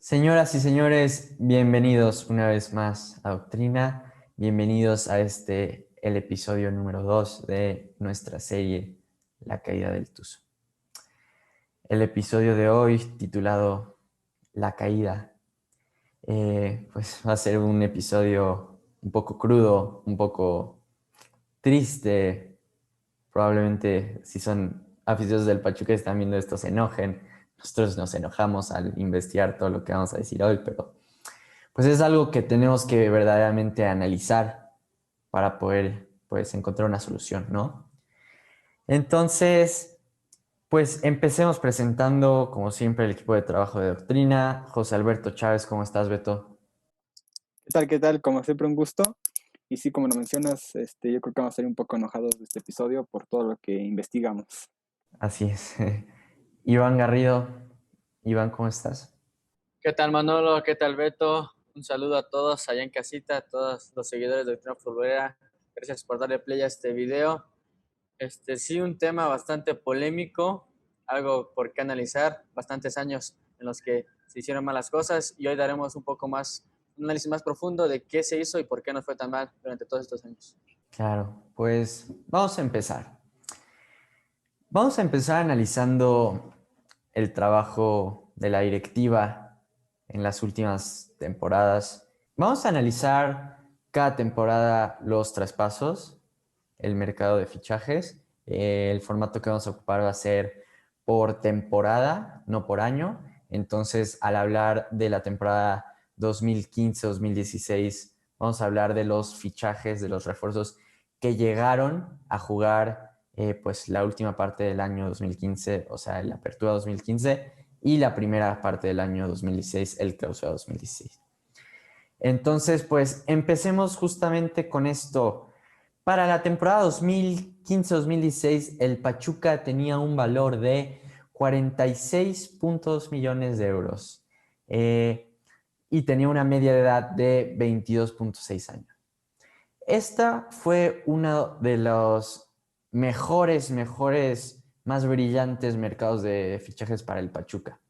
Señoras y señores, bienvenidos una vez más a Doctrina, bienvenidos a el episodio número 2 de nuestra serie La caída del Tuzo. El episodio de hoy, titulado La caída, pues va a ser un episodio un poco crudo, un poco triste. Probablemente si son aficionados del Pachuca y están viendo esto se enojen. Nosotros nos enojamos al investigar todo lo que vamos a decir hoy, pero pues es algo que tenemos que verdaderamente analizar para poder pues encontrar una solución, ¿no? Entonces, pues empecemos presentando, como siempre, el equipo de trabajo de Doctrina. José Alberto Chávez, ¿cómo estás, Beto? ¿Qué tal? ¿Qué tal? Como siempre, un gusto. Y sí, como lo mencionas, yo creo que vamos a salir un poco enojados de este episodio por todo lo que investigamos. Así es. Iván Garrido. Iván, ¿cómo estás? ¿Qué tal Manolo? ¿Qué tal Beto? Un saludo a todos allá en casita, a todos los seguidores de Doctrina Futbolera. Gracias por darle play a este video. Sí, un tema bastante polémico, algo por qué analizar, bastantes años en los que se hicieron malas cosas y hoy daremos un poco más, un análisis más profundo de qué se hizo y por qué nos fue tan mal durante todos estos años. Claro, pues vamos a empezar. Vamos a empezar analizando el trabajo de la directiva en las últimas temporadas. Vamos a analizar cada temporada los traspasos, el mercado de fichajes. El formato que vamos a ocupar va a ser por temporada, no por año. Entonces, al hablar de la temporada 2015-2016, vamos a hablar de los fichajes, de los refuerzos que llegaron a jugar pues la última parte del año 2015, o sea, la apertura 2015, y la primera parte del año 2016, el clausura 2016. Entonces, pues empecemos justamente con esto. Para la temporada 2015-2016, el Pachuca tenía un valor de 46.2 millones de euros y tenía una media de edad de 22.6 años. Esta fue uno de los más brillantes mercados de fichajes para el Pachuca,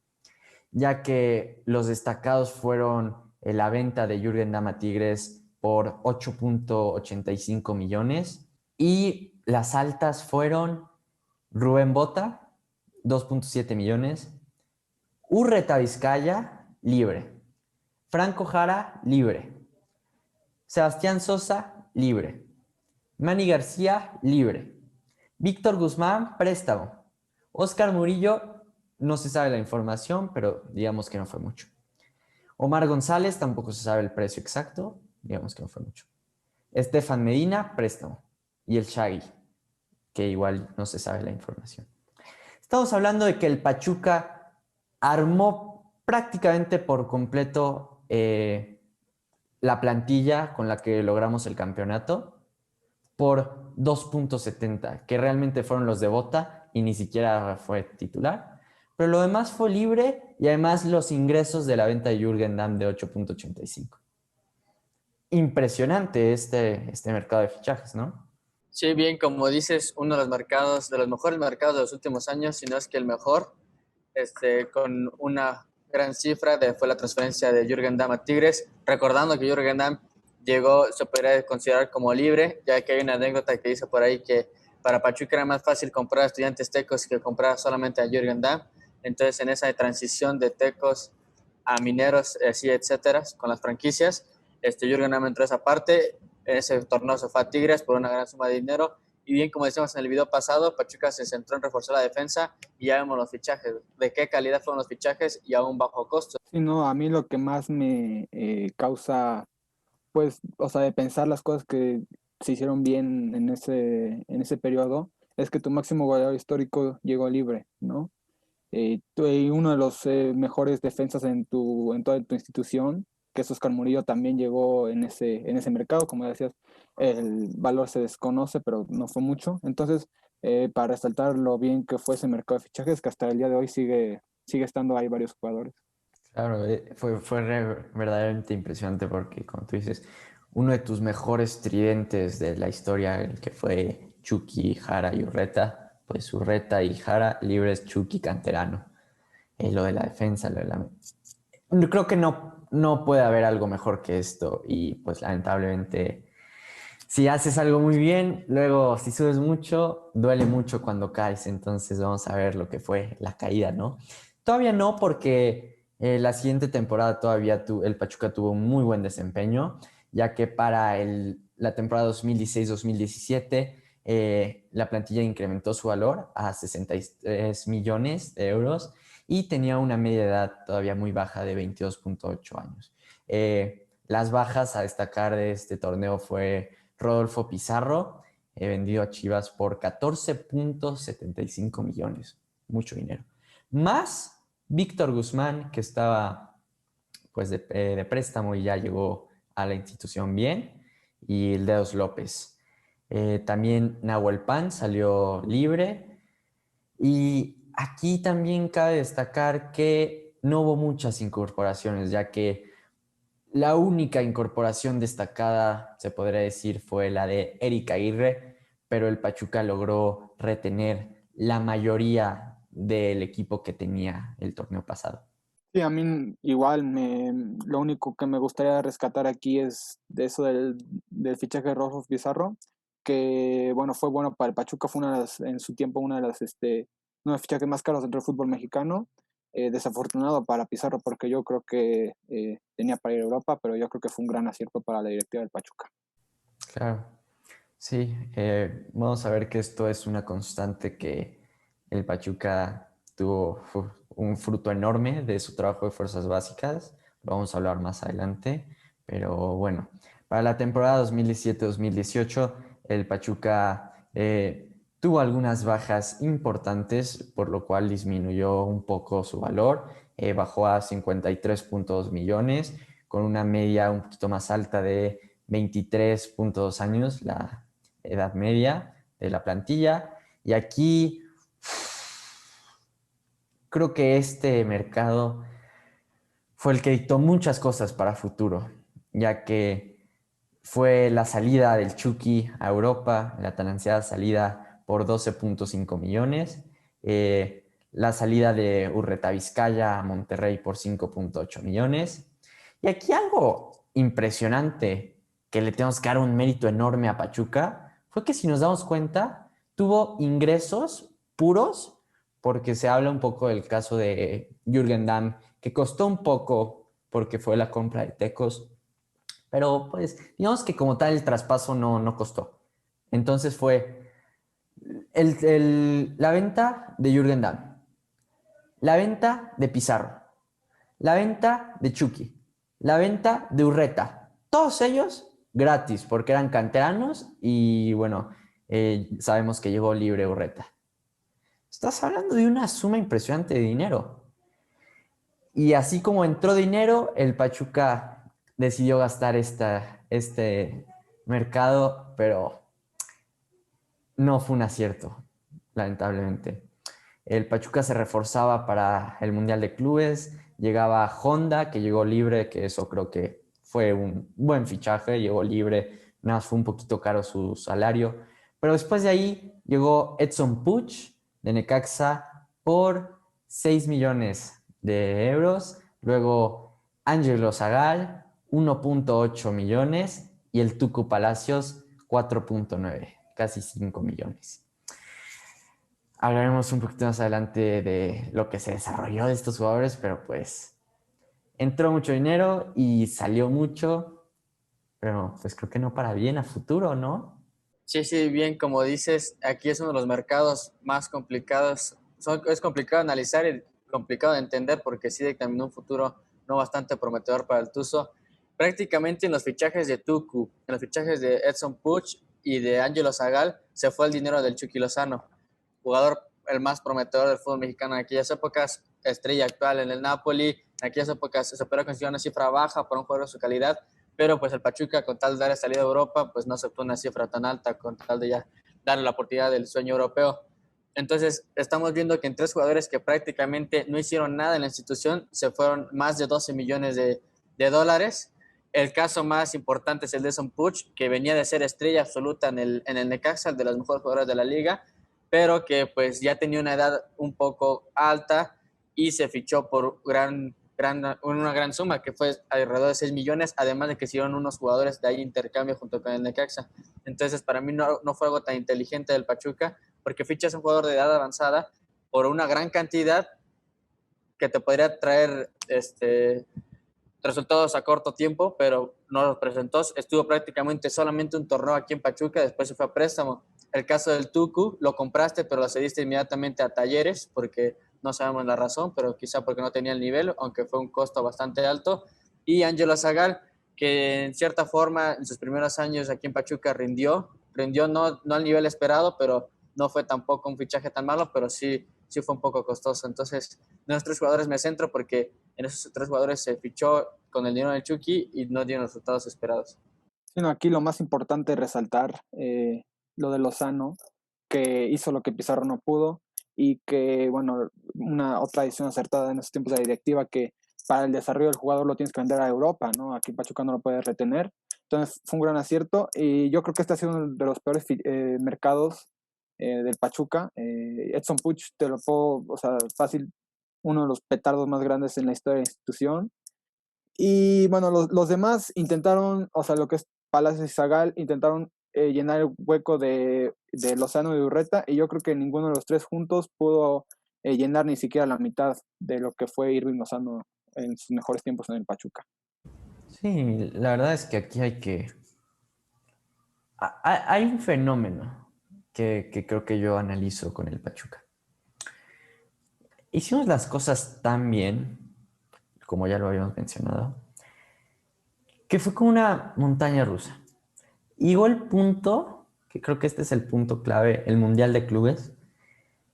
ya que los destacados fueron la venta de Jürgen Damm a Tigres por 8.85 millones y las altas fueron Rubén Bota, 2.7 millones, Urreta Vizcaya, libre, Franco Jara, libre, Sebastián Sosa, libre, Manny García, libre, Víctor Guzmán, préstamo, Oscar Murillo, no se sabe la información, pero digamos que no fue mucho. Omar González, tampoco se sabe el precio exacto, digamos que no fue mucho. Estefan Medina, préstamo. Y el Shaggy, que igual no se sabe la información. Estamos hablando de que el Pachuca armó prácticamente por completo la plantilla con la que logramos el campeonato por 2.70, que realmente fueron los de Bota y ni siquiera fue titular. Pero lo demás fue libre y además los ingresos de la venta de Jürgen Damm de 8.85. Impresionante este mercado de fichajes, ¿no? Sí, bien, como dices, uno de los mercados, de los mejores mercados de los últimos años, si no es que el mejor, con una gran cifra fue la transferencia de Jürgen Damm a Tigres, recordando que Jürgen Damm llegó, se podría considerar como libre, ya que hay una anécdota que dice por ahí que para Pachuca era más fácil comprar a Estudiantes Tecos que comprar solamente a Jürgen Damm. Entonces, en esa transición de Tecos a Mineros, así, etcétera, con las franquicias, Jürgen Damm entró a esa parte. En ese torneo se fue a Tigres por una gran suma de dinero. Y bien, como decíamos en el video pasado, Pachuca se centró en reforzar la defensa y ya vemos los fichajes. ¿De qué calidad fueron los fichajes y a un bajo costo? Sí, no, a mí lo que más me causa, pues, o sea, de pensar las cosas que se hicieron bien en ese periodo, es que tu máximo goleador histórico llegó libre, ¿no? Y uno de los mejores defensas en toda tu institución, que es Oscar Murillo, también llegó en ese mercado. Como decías, el valor se desconoce, pero no fue mucho. Entonces, para resaltar lo bien que fue ese mercado de fichajes, que hasta el día de hoy sigue estando ahí varios jugadores. Claro, fue verdaderamente impresionante porque, como tú dices, uno de tus mejores tridentes de la historia, el que fue Chucky, Jara y Urreta, pues Urreta y Jara, libres Chucky canterano. Lo de la defensa, Creo que no puede haber algo mejor que esto y pues lamentablemente si haces algo muy bien, luego si subes mucho, duele mucho cuando caes, entonces vamos a ver lo que fue la caída, ¿no? Todavía no porque la siguiente temporada todavía el Pachuca tuvo un muy buen desempeño, ya que para la temporada 2016-2017 la plantilla incrementó su valor a 63 millones de euros y tenía una media de edad todavía muy baja de 22.8 años. Las bajas a destacar de este torneo fue Rodolfo Pizarro, vendido a Chivas por 14.75 millones, mucho dinero. Más Víctor Guzmán, que estaba pues de préstamo y ya llegó a la institución bien, y el Dedos López. También Nahuel Pan salió libre y aquí también cabe destacar que no hubo muchas incorporaciones, ya que la única incorporación destacada, se podría decir, fue la de Eric Aguirre, pero el Pachuca logró retener la mayoría del equipo que tenía el torneo pasado. Sí, a mí igual lo único que me gustaría rescatar aquí es de eso del fichaje de Rodolfo Pizarro, que bueno, fue bueno para el Pachuca, fue en su tiempo uno de los fichajes más caros dentro del fútbol mexicano. Desafortunado para Pizarro porque yo creo que tenía para ir a Europa, pero yo creo que fue un gran acierto para la directiva del Pachuca. Claro, sí, vamos a ver que esto es una constante que el Pachuca tuvo un fruto enorme de su trabajo de fuerzas básicas, lo vamos a hablar más adelante, pero bueno, para la temporada 2017-2018 el Pachuca tuvo algunas bajas importantes, por lo cual disminuyó un poco su valor, bajó a 53.2 millones, con una media un poquito más alta de 23.2 años, la edad media de la plantilla. Y aquí creo que este mercado fue el que dictó muchas cosas para futuro, ya que fue la salida del Chucky a Europa, la tan ansiada salida por 12.5 millones, la salida de Urreta Vizcaya a Monterrey por 5.8 millones. Y aquí algo impresionante que le tenemos que dar un mérito enorme a Pachuca fue que si nos damos cuenta, tuvo ingresos puros, porque se habla un poco del caso de Jürgen Damm, que costó un poco porque fue la compra de Tecos, pero pues digamos que como tal el traspaso no costó. Entonces fue la venta de Jürgen Damm, la venta de Pizarro, la venta de Chucky, la venta de Urreta. Todos ellos gratis porque eran canteranos y bueno, sabemos que llegó libre Urreta. Estás hablando de una suma impresionante de dinero. Y así como entró dinero, el Pachuca decidió gastar este mercado, pero no fue un acierto, lamentablemente. El Pachuca se reforzaba para el Mundial de Clubes, llegaba Honda, que llegó libre, que eso creo que fue un buen fichaje, llegó libre, nada más fue un poquito caro su salario. Pero después de ahí llegó Edson Puch de Necaxa por 6 millones de euros, luego Ángelo Zagal 1.8 millones y el Tucu Palacios 4.9, casi 5 millones. Hablaremos un poquito más adelante de lo que se desarrolló de estos jugadores, pero pues entró mucho dinero y salió mucho, pero pues creo que no para bien a futuro, ¿no? Sí, sí, bien, como dices, aquí es uno de los mercados más complicados. Es complicado analizar y complicado de entender porque sí dictaminó un futuro no bastante prometedor para el Tuzo. Prácticamente en los fichajes de Tucu, en los fichajes de Edson Puch y de Ángelo Zagal, se fue el dinero del Chucky Lozano, jugador el más prometedor del fútbol mexicano en aquellas épocas, estrella actual en el Napoli. En aquellas épocas se podría conseguir una cifra baja para un jugador de su calidad, pero pues el Pachuca, con tal de dar salida a Europa, pues no aceptó una cifra tan alta con tal de ya darle la oportunidad del sueño europeo. Entonces, estamos viendo que en tres jugadores que prácticamente no hicieron nada en la institución, se fueron más de 12 millones de dólares. El caso más importante es el de Son Puch, que venía de ser estrella absoluta en el Necaxa, el de los mejores jugadores de la liga, pero que pues ya tenía una edad un poco alta y se fichó por gran una gran suma, que fue alrededor de 6 millones, además de que hicieron unos jugadores de ahí intercambio junto con el Necaxa. Entonces, para mí no fue algo tan inteligente del Pachuca, porque fichas a un jugador de edad avanzada por una gran cantidad que te podría traer resultados a corto tiempo, pero no los presentó. Estuvo prácticamente solamente un torneo aquí en Pachuca, después se fue a préstamo. El caso del Tucu, lo compraste, pero lo cediste inmediatamente a Talleres, porque no sabemos la razón, pero quizá porque no tenía el nivel, aunque fue un costo bastante alto. Y Ángelo Zagal, que en cierta forma en sus primeros años aquí en Pachuca rindió no al nivel esperado, pero no fue tampoco un fichaje tan malo, pero sí fue un poco costoso. Entonces, nuestros jugadores me centro porque en esos 3 jugadores se fichó con el dinero del Chucky y no dieron los resultados esperados. Sino aquí lo más importante es resaltar lo de Lozano, que hizo lo que Pizarro no pudo y que, bueno, una otra decisión acertada en esos tiempos de la directiva, que para el desarrollo del jugador lo tienes que vender a Europa, ¿no? Aquí Pachuca no lo puede retener. Entonces fue un gran acierto y yo creo que este ha sido uno de los peores mercados del Pachuca. Edson Puch, te lo puedo, o sea, fácil, uno de los petardos más grandes en la historia de la institución. Y bueno, los demás intentaron, o sea, lo que es Palacios y Zagal, intentaron llenar el hueco de Lozano y Urreta, y yo creo que ninguno de los tres juntos pudo llenar ni siquiera la mitad de lo que fue Irving Lozano en sus mejores tiempos en el Pachuca. Sí, la verdad es que aquí hay un fenómeno que creo que yo analizo con el Pachuca. Hicimos las cosas tan bien, como ya lo habíamos mencionado, que fue como una montaña rusa. Llegó el punto, que creo que este es el punto clave, el Mundial de Clubes,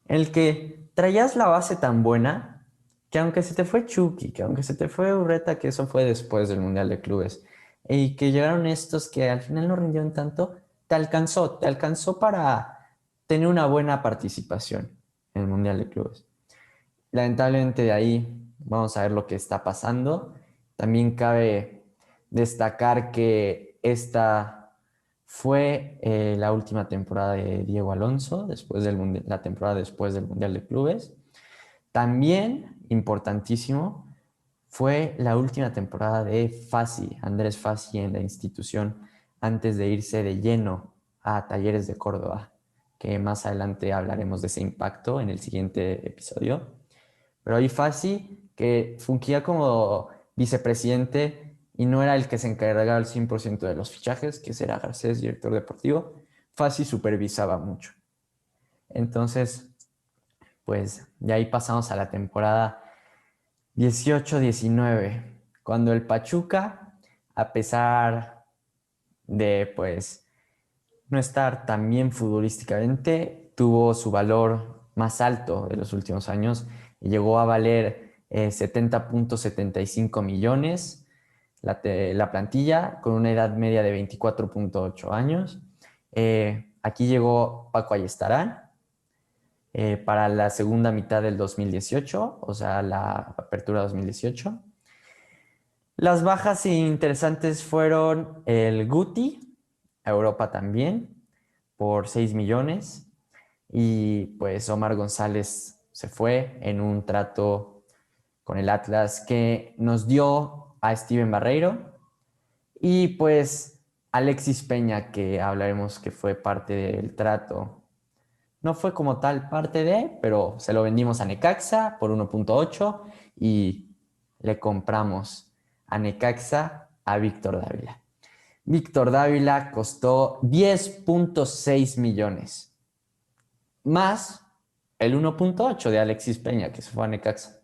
en el que traías la base tan buena que aunque se te fue Chucky, que aunque se te fue Urreta, que eso fue después del Mundial de Clubes, y que llegaron estos que al final no rindieron tanto, te alcanzó para tener una buena participación en el Mundial de Clubes. Lamentablemente de ahí vamos a ver lo que está pasando. También cabe destacar que esta fue la última temporada de Diego Alonso, la temporada después del Mundial de Clubes. También, importantísimo, fue la última temporada de Fassi, Andrés Fassi en la institución, antes de irse de lleno a Talleres de Córdoba, que más adelante hablaremos de ese impacto en el siguiente episodio. Pero ahí Fassi, que fungía como vicepresidente y no era el que se encargaba al 100% de los fichajes, que era Garcés, director deportivo, Fassi supervisaba mucho. Entonces, pues de ahí pasamos a la temporada 18-19, cuando el Pachuca, a pesar de pues no estar tan bien futbolísticamente, tuvo su valor más alto de los últimos años y llegó a valer 70.75 millones la plantilla, con una edad media de 24.8 años. Aquí llegó Paco Ayestarán para la segunda mitad del 2018, o sea, la apertura 2018. Las bajas interesantes fueron el Guti, a Europa también, por 6 millones. Y pues Omar González se fue en un trato con el Atlas que nos dio a Steven Barreiro. Y pues Alexis Peña, que hablaremos que fue parte del trato. No fue como tal parte de, pero se lo vendimos a Necaxa por 1.8 y le compramos a Necaxa a Víctor Dávila. Víctor Dávila costó 10.6 millones, más el 1.8 de Alexis Peña, que se fue a Necaxa.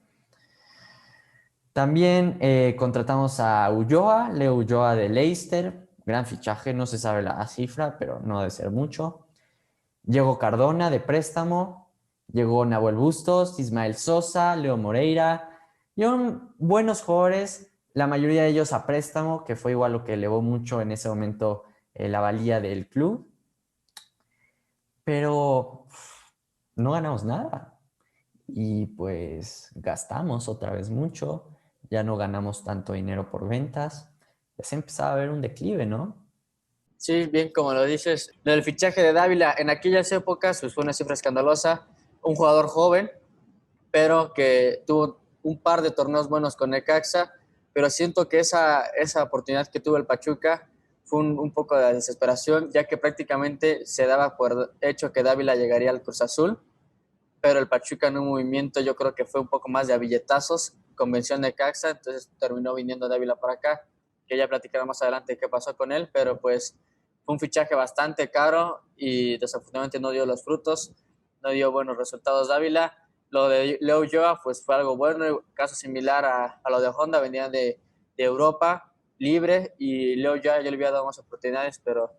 También contratamos a Ulloa, Leo Ulloa de Leicester, gran fichaje, no se sabe la cifra, pero no debe ser mucho. Llegó Cardona de préstamo, llegó Nahuel Bustos, Ismael Sosa, Leo Moreira. Llegaron buenos jugadores, la mayoría de ellos a préstamo, que fue igual lo que elevó mucho en ese momento la valía del club. Pero no ganamos nada. Y pues gastamos otra vez mucho, ya no ganamos tanto dinero por ventas. Ya se empezaba a ver un declive, ¿no? Sí, bien, como lo dices, el fichaje de Dávila en aquellas épocas pues, fue una cifra escandalosa. Un jugador joven, pero que tuvo un par de torneos buenos con Necaxa, pero siento que esa oportunidad que tuvo el Pachuca fue un poco de desesperación, ya que prácticamente se daba por hecho que Dávila llegaría al Cruz Azul, pero el Pachuca en un movimiento yo creo que fue un poco más de a billetazos, convenció a Necaxa, entonces terminó viniendo Dávila para acá, que ya platicará más adelante qué pasó con él, pero pues fue un fichaje bastante caro y desafortunadamente no dio los frutos, no dio buenos resultados Dávila. Lo de Leo Ulloa pues fue algo bueno, caso similar a lo de Honda, venía de Europa libre y Leo Ulloa yo le había dado más oportunidades, pero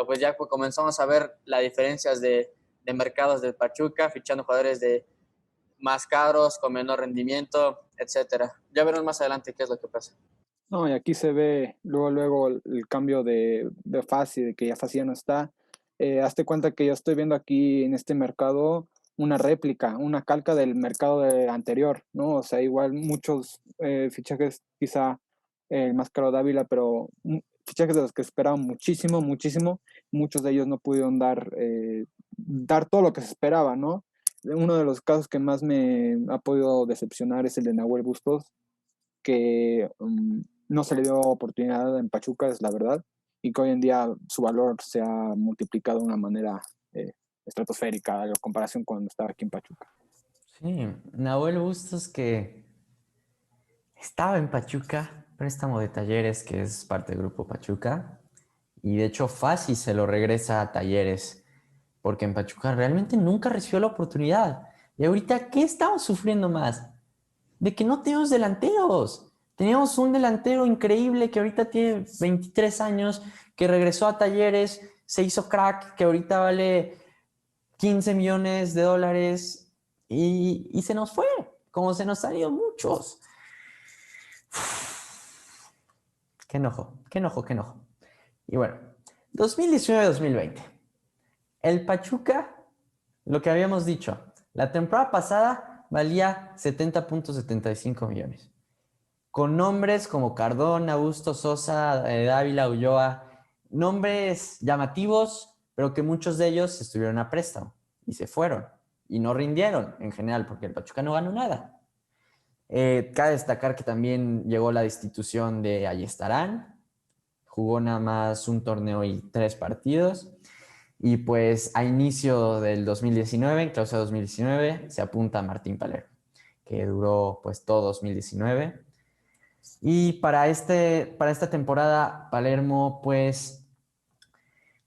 pues ya comenzamos a ver las diferencias de mercados del Pachuca, fichando jugadores de más caros, con menor rendimiento, etcétera. Ya veremos más adelante qué es lo que pasa. No, y aquí se ve luego el cambio de Fassi, de que ya Fassi ya no está. Hazte cuenta que yo estoy viendo aquí en este mercado una réplica, una calca del mercado anterior, ¿no? O sea, igual muchos fichajes, quizá el más caro Dávila, pero fichajes de los que esperaban muchísimo, muchísimo. Muchos de ellos no pudieron dar todo lo que se esperaba, ¿no? Uno de los casos que más me ha podido decepcionar es el de Nahuel Bustos, que no se le dio oportunidad en Pachuca, es la verdad, y que hoy en día su valor se ha multiplicado de una manera estratosférica en comparación con cuando estaba aquí en Pachuca. Sí, Nahuel Bustos, que estaba en Pachuca, préstamo de Talleres, que es parte del grupo Pachuca, y de hecho Fassi se lo regresa a Talleres, porque en Pachuca realmente nunca recibió la oportunidad. Y ahorita, ¿qué estamos sufriendo más? De que no tenemos delanteros. Teníamos un delantero increíble que ahorita tiene 23 años, que regresó a Talleres, se hizo crack, que ahorita vale 15 millones de dólares y se nos fue, como se nos han ido muchos. Qué enojo, qué enojo, qué enojo. Y bueno, 2019-2020. El Pachuca, lo que habíamos dicho, la temporada pasada valía 70.75 millones. Con nombres como Cardona, Bustos, Sosa, Dávila, Ulloa, nombres llamativos, pero que muchos de ellos estuvieron a préstamo y se fueron y no rindieron en general porque el Pachuca no ganó nada. Cabe destacar que también llegó la destitución de Ayestarán, jugó nada más un torneo y 3 partidos. Y pues a inicio del 2019, en clausura 2019, se apunta a Martín Palermo, que duró pues todo 2019. Y para esta temporada, Palermo pues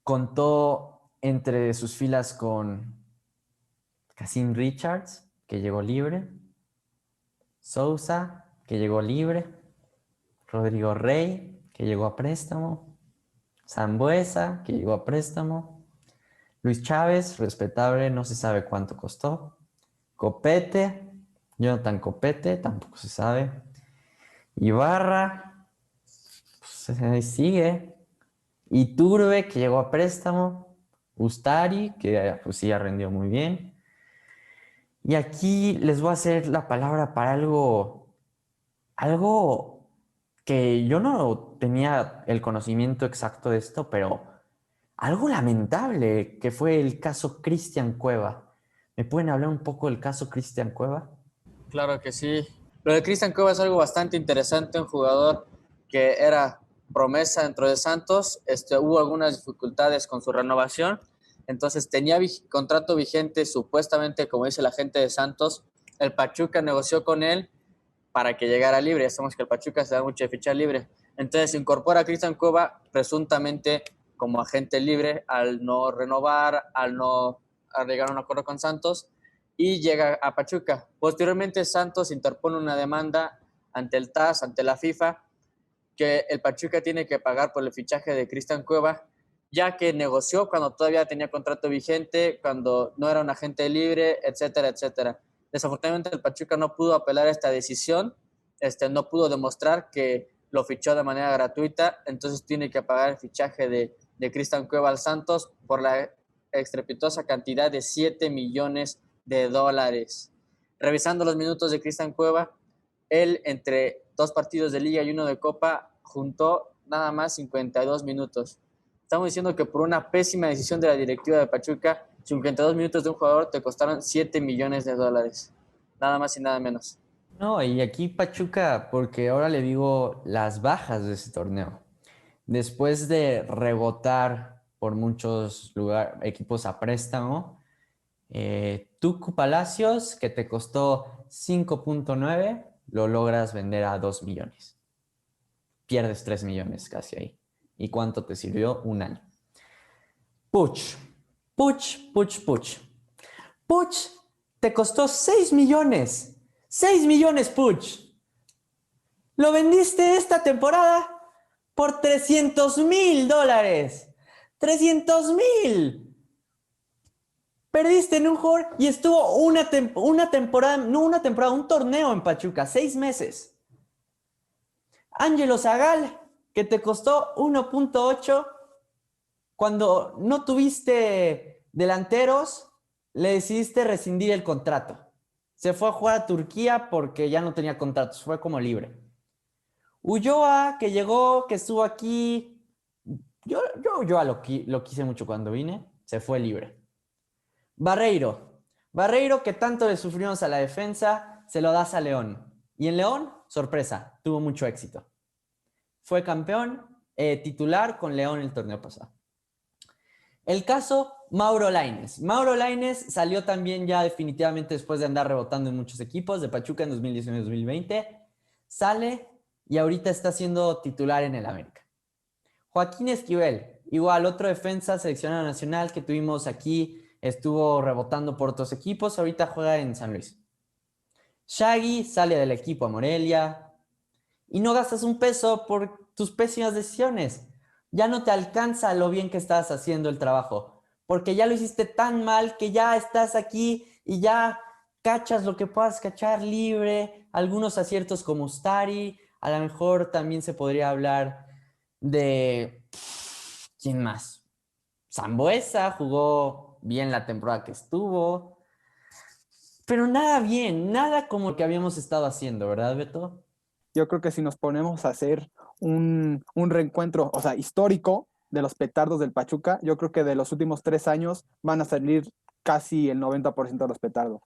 contó entre sus filas con Cassim Richards, que llegó libre, Sousa, que llegó libre, Rodrigo Rey, que llegó a préstamo, Sambuesa, que llegó a préstamo, Luis Chávez, respetable, no se sabe cuánto costó, Copete, Jonathan Copete, tampoco se sabe, Ibarra, pues ahí sigue, Iturbe, que llegó a préstamo, Ustari, que pues sí, rendió muy bien. Y aquí les voy a hacer la palabra para algo que yo no tenía el conocimiento exacto de esto, pero algo lamentable, que fue el caso Cristian Cueva. ¿Me pueden hablar un poco del caso Cristian Cueva? Claro que sí. Lo de Cristian Cueva es algo bastante interesante, un jugador que era promesa dentro de Santos. Hubo algunas dificultades con su renovación, entonces tenía contrato vigente supuestamente, como dice la gente de Santos. El Pachuca negoció con él para que llegara libre. Ya sabemos que el Pachuca se da mucho de fichar libre. Entonces se incorpora a Cristian Cueva presuntamente como agente libre al no renovar, al no llegar a un acuerdo con Santos, y llega a Pachuca. Posteriormente Santos interpone una demanda ante el TAS, ante la FIFA, que el Pachuca tiene que pagar por el fichaje de Cristian Cueva, ya que negoció cuando todavía tenía contrato vigente, cuando no era un agente libre, etcétera, etcétera. Desafortunadamente el Pachuca no pudo apelar a esta decisión, no pudo demostrar que lo fichó de manera gratuita, entonces tiene que pagar el fichaje de Cristian Cueva al Santos por la estrepitosa cantidad de 7 millones de dólares. Revisando los minutos de Cristian Cueva, él entre 2 partidos de Liga y 1 de Copa juntó nada más 52 minutos. Estamos diciendo que por una pésima decisión de la directiva de Pachuca, 52 minutos de un jugador te costaron 7 millones de dólares. Nada más y nada menos. No, y aquí Pachuca, porque ahora le digo las bajas de ese torneo. Después de rebotar por muchos equipos a préstamo, Tucu Palacios, que te costó 5.9, lo logras vender a 2 millones. Pierdes 3 millones casi ahí. ¿Y cuánto te sirvió? Un año. Puch, Puch. Puch te costó 6 millones. 6 millones, Puch. Lo vendiste esta temporada por $300,000. ¡300,000! Perdiste en un jugador y estuvo una temporada, no una temporada, un torneo en Pachuca, 6 meses. Ángelo Zagal, que te costó 1.8, cuando no tuviste delanteros, le decidiste rescindir el contrato. Se fue a jugar a Turquía porque ya no tenía contratos, fue como libre. Ulloa, que llegó, que estuvo aquí. Yo Ulloa lo quise mucho cuando vine, se fue libre. Barreiro, que tanto le sufrimos a la defensa, se lo das a León. Y en León, sorpresa, tuvo mucho éxito. Fue campeón titular con León el torneo pasado. El caso Mauro Lainez. Mauro Lainez salió también ya definitivamente después de andar rebotando en muchos equipos de Pachuca en 2019-2020. Sale y ahorita está siendo titular en el América. Joaquín Esquivel, igual otro defensa seleccionado nacional que tuvimos aquí, estuvo rebotando por otros equipos, ahorita juega en San Luis. Shaggy sale del equipo a Morelia y no gastas un peso por tus pésimas decisiones. Ya no te alcanza lo bien que estás haciendo el trabajo, porque ya lo hiciste tan mal que ya estás aquí y ya cachas lo que puedas cachar libre, algunos aciertos como Ustari, a lo mejor también se podría hablar de... ¿Quién más? Sambuesa jugó bien la temporada que estuvo, pero nada bien, nada como lo que habíamos estado haciendo, ¿verdad, Beto? Yo creo que si nos ponemos a hacer un reencuentro, o sea, histórico de los petardos del Pachuca, yo creo que de los últimos 3 años van a salir casi el 90% de los petardos.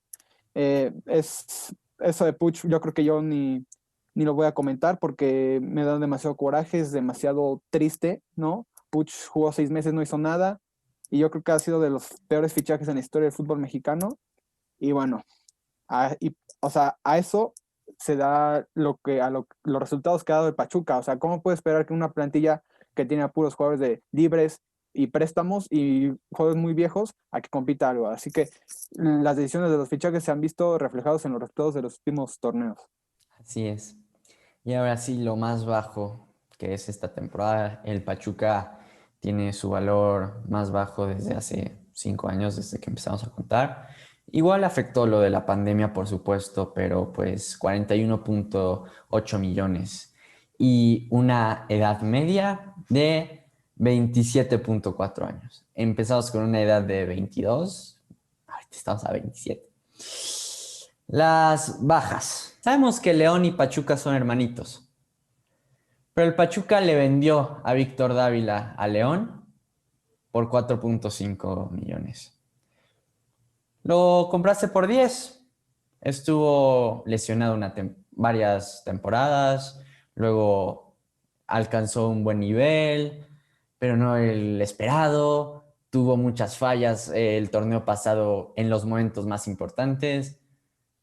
Eso de Puch, yo creo que yo ni lo voy a comentar porque me da demasiado coraje, es demasiado triste, ¿no? Puch jugó 6 meses, no hizo nada, y yo creo que ha sido de los peores fichajes en la historia del fútbol mexicano. Y bueno, o sea, a eso se da los resultados que ha dado el Pachuca. O sea, ¿cómo puede esperar que una plantilla que tiene a puros jugadores de libres y préstamos y jugadores muy viejos a que compita algo? Así que las decisiones de los fichajes se han visto reflejados en los resultados de los últimos torneos. Así es. Y ahora sí, lo más bajo que es esta temporada, el Pachuca tiene su valor más bajo desde hace 5 años, desde que empezamos a contar. Igual afectó lo de la pandemia, por supuesto, pero pues 41.8 millones y una edad media de 27.4 años. Empezamos con una edad de 22, ahorita estamos a 27. Las bajas. Sabemos que León y Pachuca son hermanitos, pero el Pachuca le vendió a Víctor Dávila a León por 4.5 millones. Lo compraste por 10. Estuvo lesionado varias temporadas, luego alcanzó un buen nivel, pero no el esperado. Tuvo muchas fallas el torneo pasado en los momentos más importantes.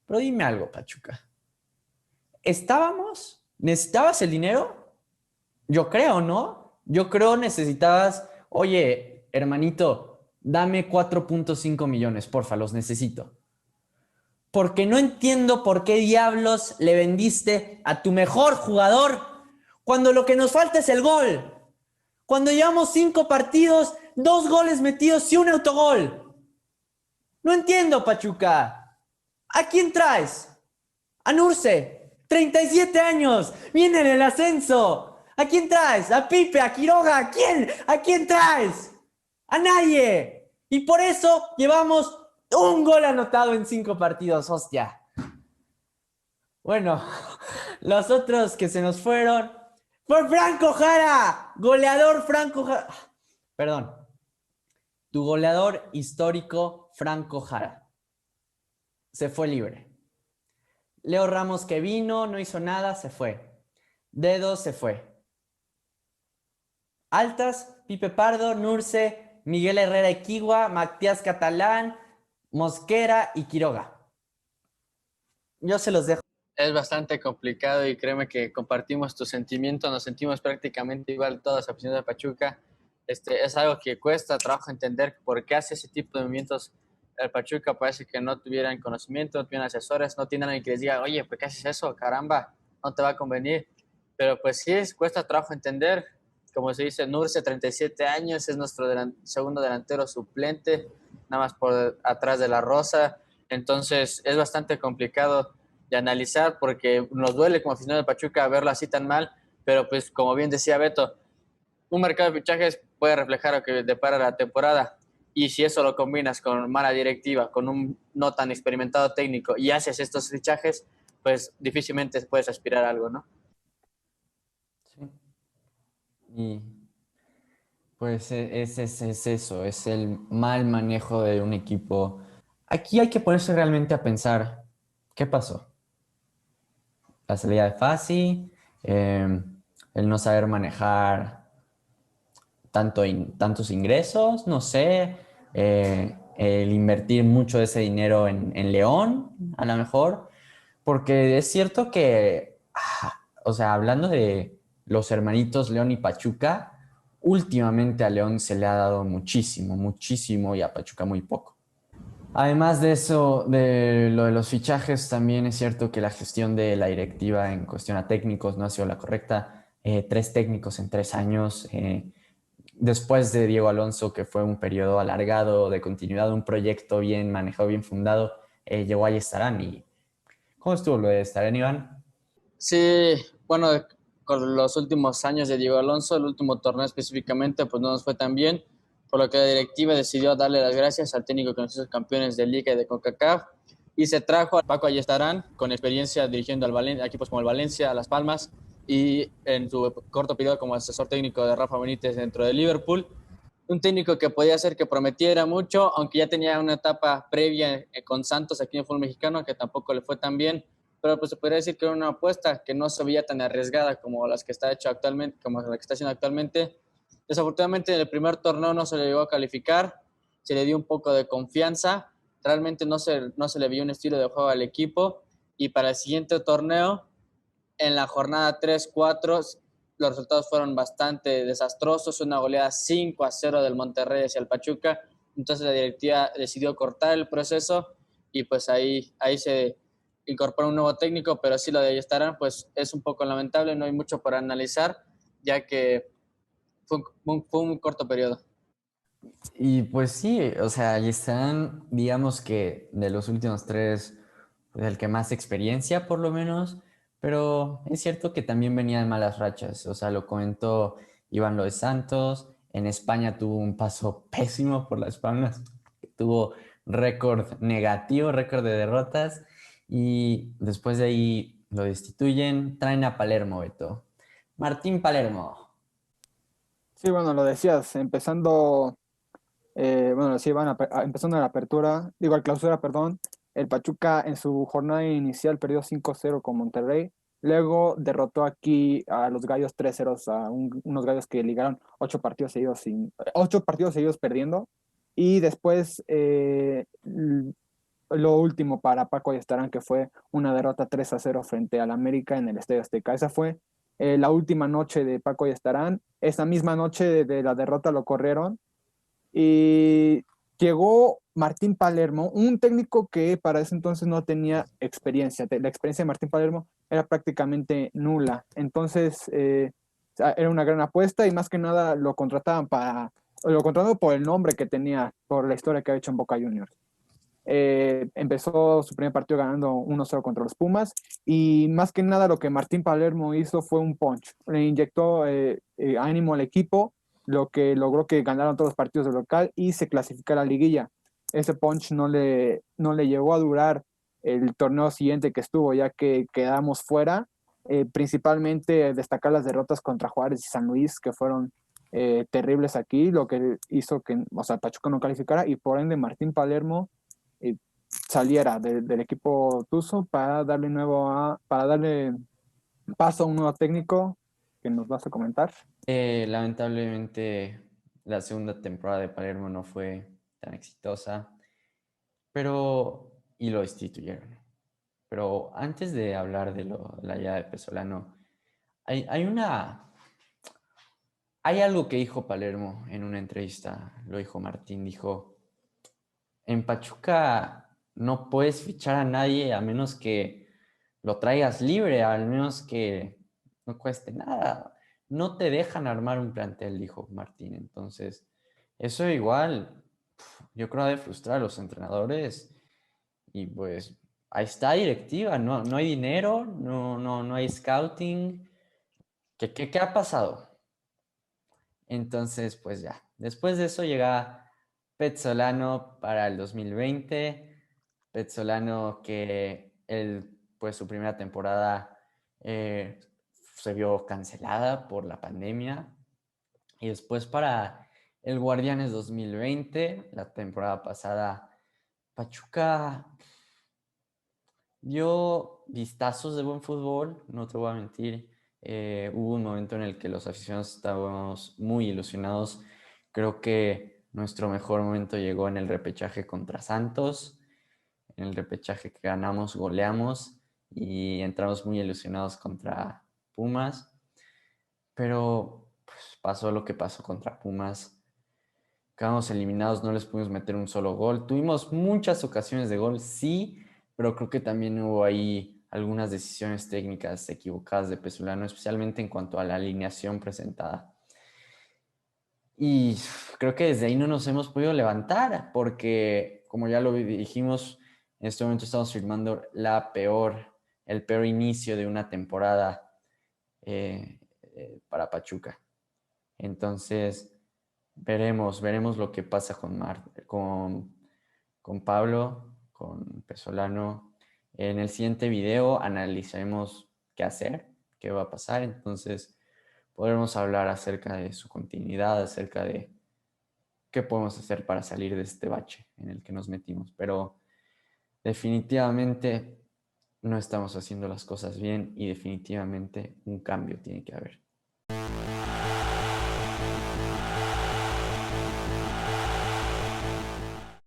Pero dime algo, Pachuca. ¿Necesitabas el dinero? Yo creo, ¿no? Yo creo necesitabas, oye, hermanito, dame 4.5 millones, porfa, los necesito. Porque no entiendo por qué diablos le vendiste a tu mejor jugador cuando lo que nos falta es el gol. Cuando llevamos 5 partidos, 2 goles metidos y un autogol. No entiendo, Pachuca. ¿A quién traes? A Nurse, 37 años, viene en el ascenso. ¿A quién traes? ¿A Pipe? ¿A Quiroga? ¿A quién? ¿A quién traes? A nadie. Y por eso llevamos un gol anotado en 5 partidos, hostia. Bueno, los otros que se nos fueron fue Franco Jara, goleador Franco Jara. Perdón, tu goleador histórico Franco Jara se fue libre. Leo Ramos que vino, no hizo nada, se fue. Dedos se fue. Altas, Pipe Pardo, Nurse, Miguel Herrera Equigua, Matías Catalán, Mosquera y Quiroga. Yo se los dejo. Es bastante complicado y créeme que compartimos tu sentimiento, nos sentimos prácticamente igual todos aficionados de Pachuca. Es algo que cuesta trabajo entender por qué hace ese tipo de movimientos el Pachuca. Parece que no tuvieran conocimiento, no tuvieran asesores, no tienen alguien que les diga, oye, ¿por qué haces eso? Caramba, no te va a convenir. Pero pues sí, cuesta trabajo entender. Como se dice, Nurse, 37 años, es nuestro segundo delantero suplente, nada más por atrás de la Rosa. Entonces es bastante complicado de analizar porque nos duele como aficionado de Pachuca verlo así tan mal, pero pues como bien decía Beto, un mercado de fichajes puede reflejar lo que depara la temporada, y si eso lo combinas con mala directiva, con un no tan experimentado técnico y haces estos fichajes, pues difícilmente puedes aspirar a algo, ¿no? Sí. Y pues es eso, es el mal manejo de un equipo. Aquí hay que ponerse realmente a pensar, ¿qué pasó? La salida de Fassi, el no saber manejar tantos ingresos, no sé, el invertir mucho de ese dinero en León, a lo mejor, porque es cierto que, o sea, hablando de los hermanitos León y Pachuca, últimamente a León se le ha dado muchísimo, muchísimo y a Pachuca muy poco. Además de eso, de lo de los fichajes, también es cierto que la gestión de la directiva en cuestión a técnicos no ha sido la correcta. 3 técnicos en 3 años. Después de Diego Alonso, que fue un periodo alargado de continuidad de un proyecto bien manejado, bien fundado, llegó a Estarán. ¿Y cómo estuvo lo de Estarán, Iván? Sí, bueno, con los últimos años de Diego Alonso, el último torneo específicamente, pues no nos fue tan bien, por lo que la directiva decidió darle las gracias al técnico que nos hizo campeones de Liga y de CONCACAF, y se trajo a Paco Ayestarán, con experiencia dirigiendo a equipos como el Valencia, a Las Palmas, y en su corto periodo como asesor técnico de Rafa Benítez dentro de Liverpool. Un técnico que podía ser que prometiera mucho, aunque ya tenía una etapa previa con Santos aquí en el fútbol mexicano, que tampoco le fue tan bien, pero pues se podría decir que era una apuesta que no se veía tan arriesgada como las que está hecho actualmente, como la que está haciendo actualmente. Desafortunadamente en el primer torneo no se le llegó a calificar, se le dio un poco de confianza, realmente no se le vio un estilo de juego al equipo, y para el siguiente torneo, en la jornada 3-4, los resultados fueron bastante desastrosos, una goleada 5-0 del Monterrey hacia el Pachuca. Entonces la directiva decidió cortar el proceso, y pues ahí se incorporó un nuevo técnico, pero sí, lo de Ayestarán pues es un poco lamentable, no hay mucho para analizar, ya que fue un corto periodo. Y pues sí, o sea, ahí están, digamos que de los últimos 3, pues el que más experiencia por lo menos, pero es cierto que también venía de malas rachas, o sea, lo comentó Iván Lo de Santos, en España tuvo un paso pésimo por las Palmas, tuvo récord negativo, récord de derrotas, y después de ahí lo destituyen, traen a Palermo, Beto. Martín Palermo. Sí, bueno, lo decías, empezando, bueno, sí, empezando la apertura, digo, la clausura, perdón, el Pachuca en su jornada inicial perdió 5-0 con Monterrey, luego derrotó aquí a los Gallos 3-0, a unos Gallos que ligaron 8 partidos seguidos perdiendo, y después lo último para Paco Ayestarán, que fue una derrota 3-0 frente al América en el Estadio Azteca. Esa fue la última noche de Paco Ayestarán. Esa misma noche de la derrota lo corrieron y llegó Martín Palermo, un técnico que para ese entonces no tenía experiencia. La experiencia de Martín Palermo era prácticamente nula. Entonces, era una gran apuesta, y más que nada lo contrataban por el nombre que tenía, por la historia que ha hecho en Boca Juniors. Empezó su primer partido ganando 1-0 contra los Pumas, y más que nada lo que Martín Palermo hizo fue un punch, le inyectó ánimo al equipo, lo que logró que ganaran todos los partidos de local y se clasificara a la liguilla. Ese punch no le llegó a durar el torneo siguiente que estuvo, ya que quedamos fuera, principalmente destacar las derrotas contra Juárez y San Luis, que fueron terribles aquí, lo que hizo que, o sea, Pachuca no calificara, y por ende Martín Palermo saliera del equipo Tuzo para darle para darle paso a un nuevo técnico que nos vas a comentar. Lamentablemente, la segunda temporada de Palermo no fue tan exitosa, y lo destituyeron. Pero antes de hablar de la llegada de Pesolano, hay, hay una, hay algo que dijo Palermo en una entrevista, lo dijo Martín, dijo, en Pachuca no puedes fichar a nadie a menos que lo traigas libre, al menos que no cueste nada. No te dejan armar un plantel, dijo Martín. Entonces, eso igual, yo creo debe frustrar a los entrenadores. Y pues ahí está directiva, no hay dinero, no hay scouting. ¿Qué ha pasado? Entonces, pues ya. Después de eso llega Pezzolano para el 2020. Pezzolano que pues su primera temporada eh, se vio cancelada por la pandemia. Y después para el Guardianes 2020, la temporada pasada, Pachuca dio vistazos de buen fútbol, no te voy a mentir. Hubo un momento en el que los aficionados estábamos muy ilusionados. Creo que nuestro mejor momento llegó en el repechaje contra Santos. En el repechaje que ganamos, goleamos y entramos muy ilusionados contra Pumas. Pero pues, pasó lo que pasó contra Pumas. Quedamos eliminados, no les pudimos meter un solo gol. Tuvimos muchas ocasiones de gol, sí, pero creo que también hubo ahí algunas decisiones técnicas equivocadas de Pesolano, especialmente en cuanto a la alineación presentada. Y creo que desde ahí no nos hemos podido levantar, porque como ya lo dijimos, en este momento estamos firmando el peor inicio de una temporada para Pachuca. Entonces, veremos lo que pasa con Pablo, con Pesolano. En el siguiente video analizaremos qué hacer, qué va a pasar. Entonces, podremos hablar acerca de su continuidad, acerca de qué podemos hacer para salir de este bache en el que nos metimos. Pero definitivamente no estamos haciendo las cosas bien y definitivamente un cambio tiene que haber.